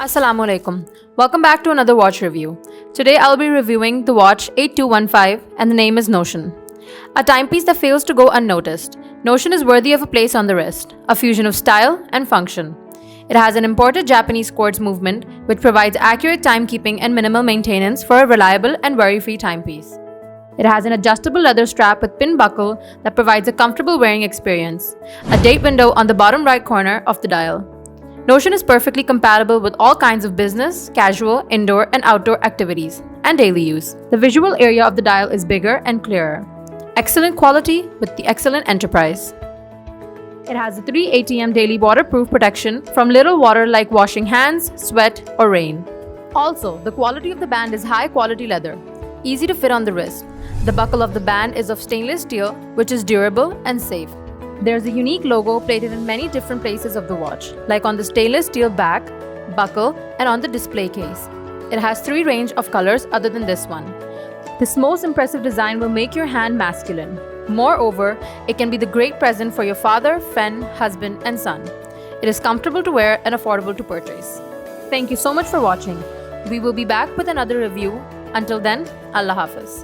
Assalamu alaikum. Welcome back to another watch review. Today I'll be reviewing the watch 8215 and the name is Notion. A timepiece that fails to go unnoticed. Notion is worthy of a place on the wrist, a fusion of style and function. It has an imported Japanese quartz movement which provides accurate timekeeping and minimal maintenance for a reliable and worry-free timepiece. It has an adjustable leather strap with pin buckle that provides a comfortable wearing experience, a date window on the bottom right corner of the dial. Notion is perfectly compatible with all kinds of business, casual, indoor, and outdoor activities, and daily use. The visual area of the dial is bigger and clearer. Excellent quality with the excellent enterprise. It has a 3 ATM daily waterproof protection from little water like washing hands, sweat, or rain. Also, the quality of the band is high quality leather, easy to fit on the wrist. The buckle of the band is of stainless steel, which is durable and safe. There's a unique logo plated in many different places of the watch, like on the stainless steel back, buckle, and on the display case. It has 3 range of colors other than this one. This most impressive design will make your hand masculine. Moreover, it can be the great present for your father, friend, husband, and son. It is comfortable to wear and affordable to purchase. Thank you so much for watching. We will be back with another review. Until then, Allah Hafiz.